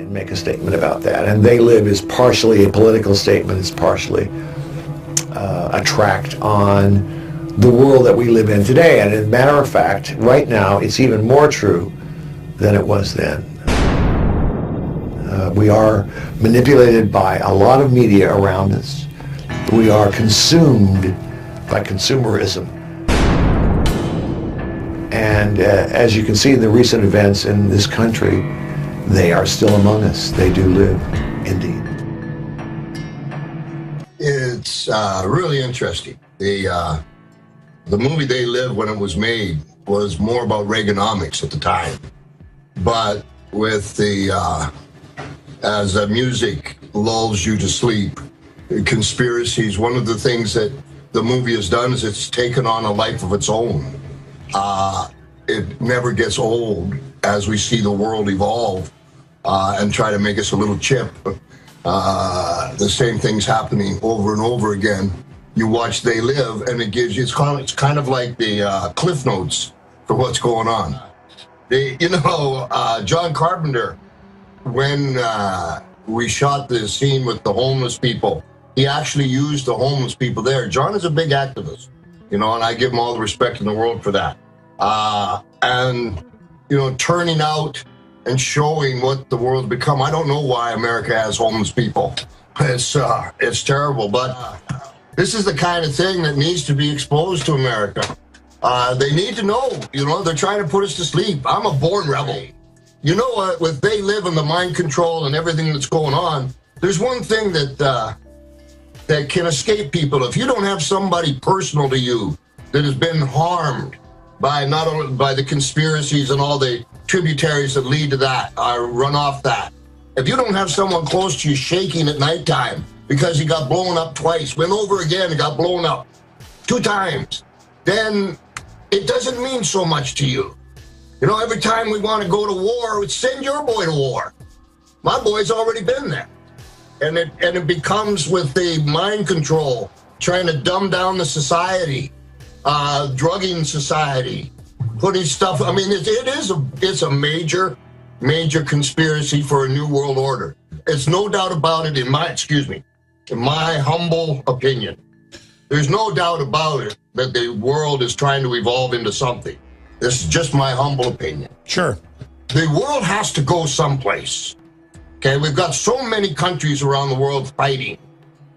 and make a statement about that. And they live is partially a political statement, it's partially a tract on the world that we live in today. And as a matter of fact, right now, it's even more true than it was then. We are manipulated by a lot of media around us. We are consumed by consumerism. And as you can see in the recent events in this country, they are still among us. They do live, indeed. It's really interesting. The movie They Live, when it was made, was more about Reaganomics at the time. But with as the music lulls you to sleep, conspiracies, one of the things that the movie has done is it's taken on a life of its own. It never gets old as we see the world evolve and try to make us a little chip. The same thing's happening over and over again. You watch They Live, and it gives you, it's kind of like the Cliff Notes for what's going on. John Carpenter, when we shot the scene with the homeless people, he actually used the homeless people there. John is a big activist, and I give him all the respect in the world for that. Turning out and showing what the world's become. I don't know why America has homeless people. It's terrible, but this is the kind of thing that needs to be exposed to America. They need to know, they're trying to put us to sleep. I'm a born rebel. You know what, with They Live and the mind control and everything that's going on, there's one thing that can escape people. If you don't have somebody personal to you that has been harmed by not only by the conspiracies and all the tributaries that lead to that, run off that. If you don't have someone close to you shaking at nighttime because he got blown up twice, went over again and got blown up 2 times, then it doesn't mean so much to you. Every time we want to go to war, send your boy to war. My boy's already been there. And it becomes with the mind control, trying to dumb down the society, drugging society, putting stuff, it's a major conspiracy for a new world order. It's no doubt about it in my humble opinion. There's no doubt about it that the world is trying to evolve into something. This is just my humble opinion. Sure. The world has to go someplace. Okay, we've got so many countries around the world fighting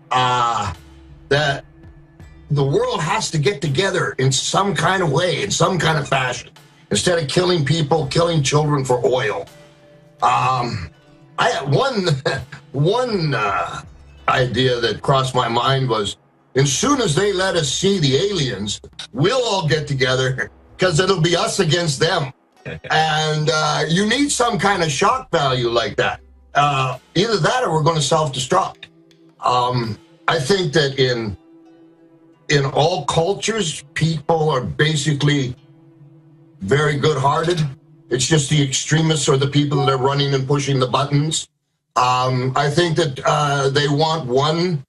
that the world has to get together in some kind of way, in some kind of fashion, instead of killing people, killing children for oil. I had one idea that crossed my mind was, as soon as they let us see the aliens, we'll all get together because it'll be us against them. And you need some kind of shock value like that. Either that or we're going to self-destruct. I think that in all cultures, people are basically very good-hearted. It's just the extremists or the people that are running and pushing the buttons. I think that they want one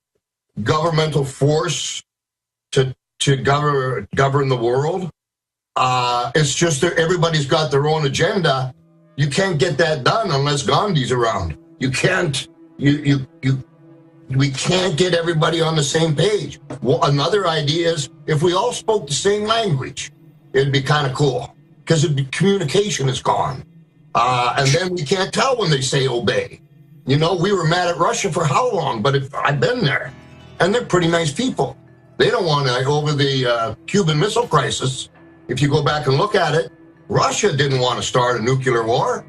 governmental force to govern the world. It's just that everybody's got their own agenda. You can't get that done unless Gandhi's around. You can't. We can't get everybody on the same page. Well, another idea is if we all spoke the same language, it'd be kind of cool because communication is gone. And then we can't tell when they say obey. We were mad at Russia for how long? But I've been there, and they're pretty nice people. They don't want to, over the Cuban Missile Crisis, if you go back and look at it, Russia didn't want to start a nuclear war.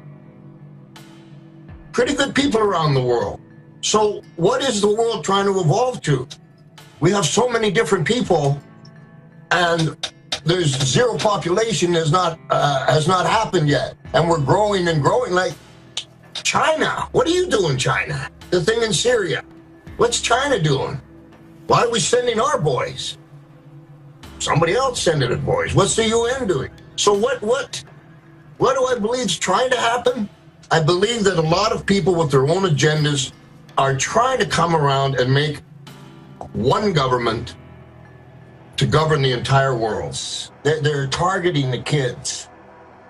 Pretty good people around the world. So what is the world trying to evolve to? We have so many different people, and there's zero population has not happened yet, and we're growing and growing. Like China, what are you doing, China? The thing in Syria, what's China doing? Why are we sending our boys? Somebody else sending it boys. What's the UN doing? So what do I believe is trying to happen? I believe that a lot of people with their own agendas are trying to come around and make one government to govern the entire world. They're targeting the kids,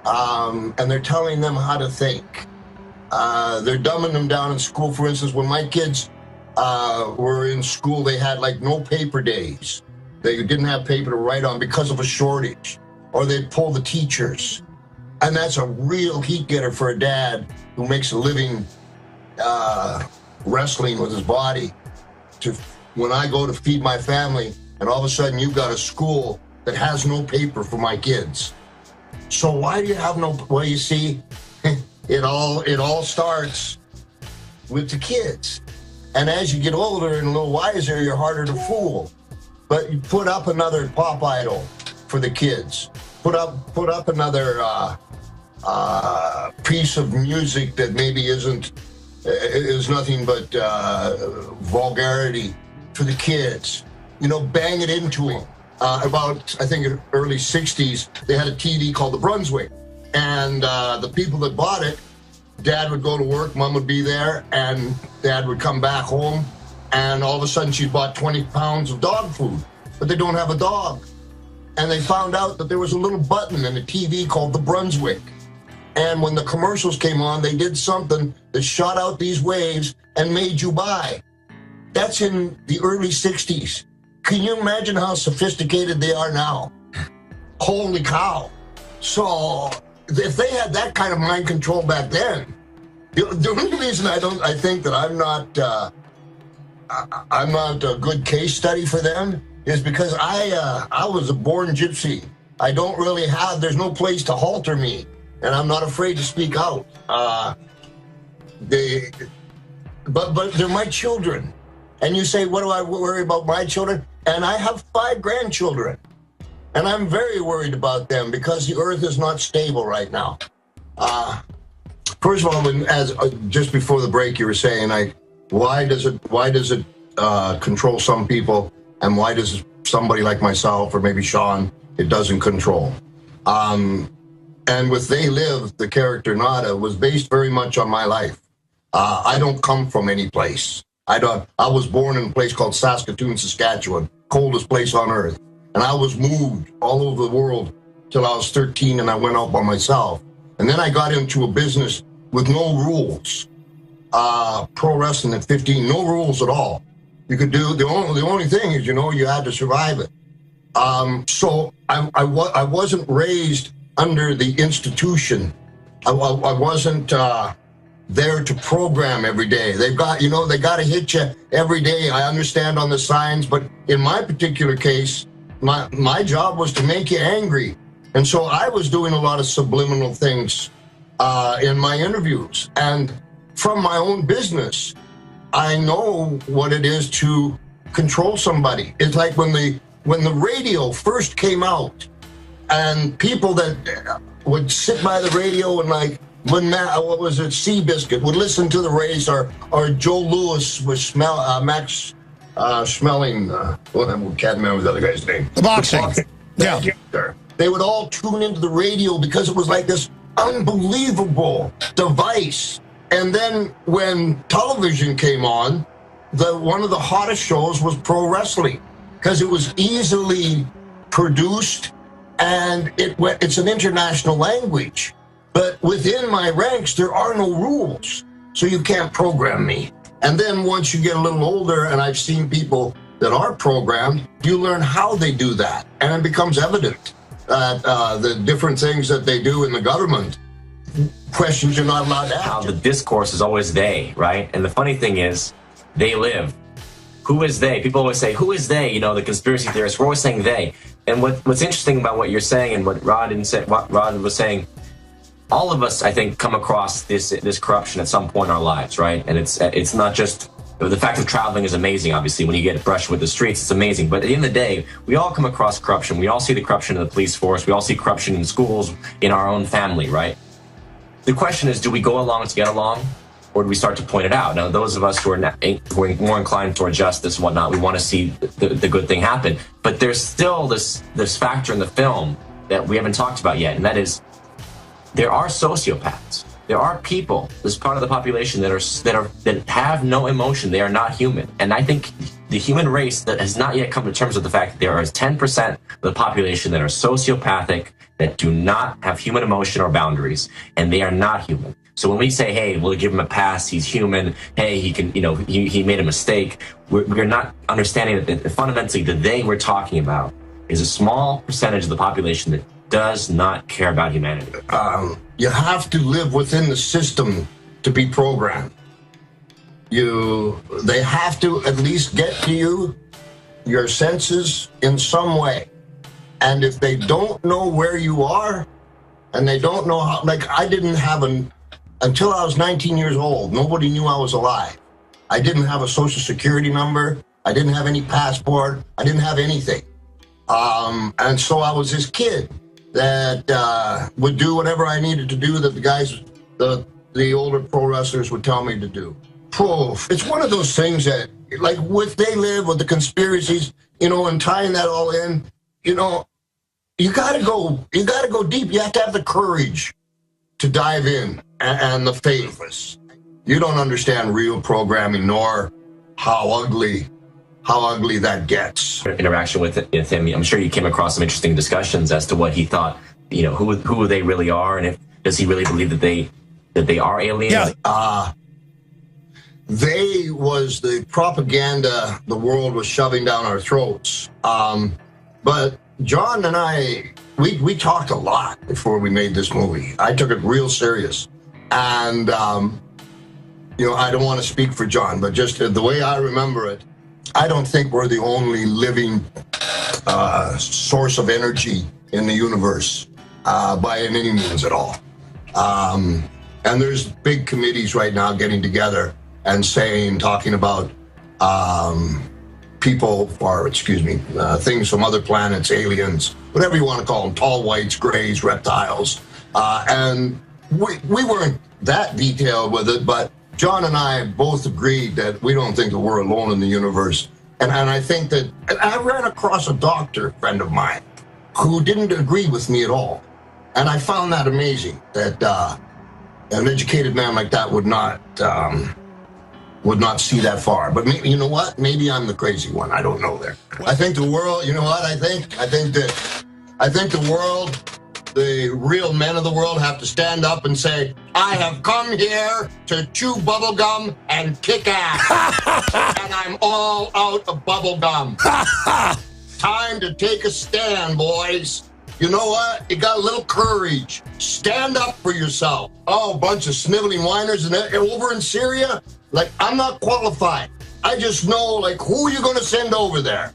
and they're telling them how to think. They're dumbing them down in school. For instance, when my kids were in school, they had like no paper days. They didn't have paper to write on because of a shortage, or they'd pull the teachers. And that's a real heat getter for a dad who makes a living wrestling with his body. When I go to feed my family, and all of a sudden you've got a school that has no paper for my kids. So why do you have no? Well, you see, it all starts with the kids. And as you get older and a little wiser, you're harder to fool. But you put up another pop idol for the kids. Put up another piece of music that maybe is nothing but vulgarity for the kids. You know, bang it into them. About, I think, early 60s, they had a TV called the Brunswick. And the people that bought it, Dad would go to work, Mom would be there, and Dad would come back home, and all of a sudden she bought 20 pounds of dog food, but they don't have a dog. And they found out that there was a little button in the TV called the Brunswick. And when the commercials came on, they did something that shot out these waves and made you buy. That's in the early 60s. Can you imagine how sophisticated they are now? Holy cow. So if they had that kind of mind control back then, the only reason I think that I'm not a good case study for them is because I was a born gypsy. I don't really have, there's no place to halter me, and I'm not afraid to speak out. But they're my children. And you say, what do I worry about my children? And I have 5 grandchildren. And I'm very worried about them because the earth is not stable right now. First of all, just before the break, you were saying, why does it control some people, and why does somebody like myself or maybe Sean, it doesn't control? And with They Live, the character Nada was based very much on my life. I don't come from any place. I was born in a place called Saskatoon, Saskatchewan, coldest place on earth. And I was moved all over the world till I was 13, and I went out by myself. And then I got into a business with no rules. Pro wrestling at 15, no rules at all. You could do, the only thing is, you had to survive it. So I wasn't raised under the institution. I wasn't there to program every day. They got to hit you every day. I understand on the signs, but in my particular case, my job was to make you angry. And so I was doing a lot of subliminal things in my interviews. And from my own business, I know what it is to control somebody. It's like when the radio first came out, and people that would sit by the radio and what was it, Seabiscuit, would listen to the race, or Joe Louis was Max Schmeling, I can't remember the other guy's name. The boxing. Yeah. They would all tune into the radio because it was like this unbelievable device. And then when television came on, one of the hottest shows was pro wrestling because it was easily produced, and it's an international language. But within my ranks, there are no rules, so you can't program me. And then once you get a little older, and I've seen people that are programmed, you learn how they do that. And it becomes evident that the different things that they do in the government, questions you're not allowed to ask. The discourse is always they, right? And the funny thing is, they live. Who is they? People always say, who is they? The conspiracy theorists, we're always saying they. And what's interesting about what you're saying and what Rod was saying, all of us, I think, come across this corruption at some point in our lives, right? And it's not just the fact of traveling is amazing. Obviously, when you get brushed with the streets, it's amazing. But at the end of the day, we all come across corruption. We all see the corruption in the police force. We all see corruption in schools, in our own family, right? The question is, do we go along to get along, or do we start to point it out? Now, those of us who are more inclined toward justice and whatnot, we want to see the good thing happen. But there's still this factor in the film that we haven't talked about yet, and that is, there are sociopaths. There are people, this part of the population that have no emotion. They are not human. And I think the human race that has not yet come to terms with the fact that there are 10% of the population that are sociopathic, that do not have human emotion or boundaries, and they are not human. So when we say, hey, we'll give him a pass, he's human, hey, he can, he made a mistake, we're not understanding that fundamentally the they we're talking about is a small percentage of the population that does not care about humanity. You have to live within the system to be programmed. They have to at least get to you, your senses, in some way. And if they don't know where you are, and they don't know how, like I didn't have until I was 19 years old, nobody knew I was alive. I didn't have a social security number. I didn't have any passport. I didn't have anything. And so I was this kid that would do whatever I needed to do that the guys, the older pro wrestlers would tell me to do. It's one of those things that, like, with They Live, with the conspiracies, and tying that all in, you gotta go deep. You have to have the courage to dive in and the faith. You don't understand real programming, nor how ugly that gets. Interaction with him, I'm sure you came across some interesting discussions as to what he thought, who they really are, and does he really believe that they are aliens? Yeah. They was the propaganda the world was shoving down our throats. But John and I, we talked a lot before we made this movie. I took it real serious. And, I don't want to speak for John, but just the way I remember it, I don't think we're the only living source of energy in the universe by any means at all. And there's big committees right now getting together and talking about people, or things from other planets, aliens, whatever you want to call them, tall whites, grays, reptiles. And we weren't that detailed with it, but John and I both agreed that we don't think that we're alone in the universe. And I think that, and I ran across a doctor friend of mine who didn't agree with me at all. And I found that amazing, that an educated man like that would not see that far. But maybe, you know what? Maybe I'm the crazy one. I don't know there. I think the world, you know what I think? I think the world, the real men of the world have to stand up and say, I have come here to chew bubblegum and kick ass. And I'm all out of bubblegum. Time to take a stand, boys. You know what? You got a little courage. Stand up for yourself. Oh, a bunch of sniveling whiners and over in Syria? Like, I'm not qualified. I just know, like, who are you going to send over there?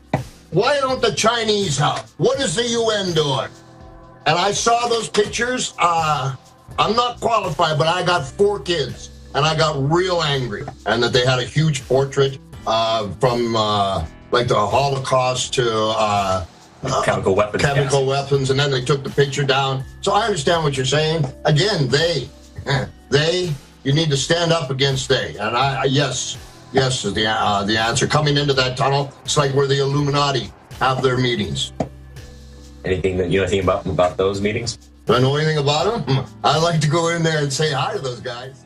Why don't the Chinese help? What is the UN doing? And I saw those pictures. I'm not qualified, but I got 4 kids, and I got real angry. And that they had a huge portrait from, like, the Holocaust to chemical weapons, and then they took the picture down. So I understand what you're saying. Again, you need to stand up against they. And yes is the answer. Coming into that tunnel, it's like where the Illuminati have their meetings. Anything that you know anything about those meetings? Do I know anything about them? I like to go in there and say hi to those guys.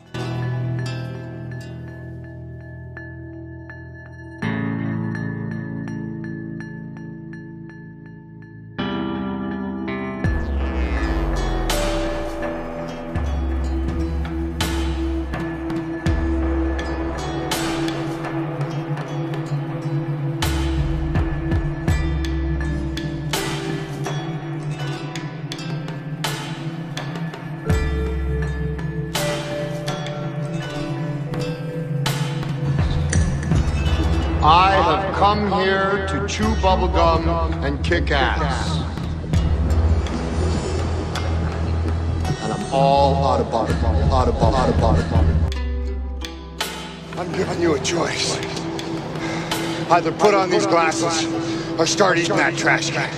I have come here to chew bubblegum and kick ass. And I'm all out of bubblegum. I'm giving you a choice. Either put on these glasses or start eating that trash can.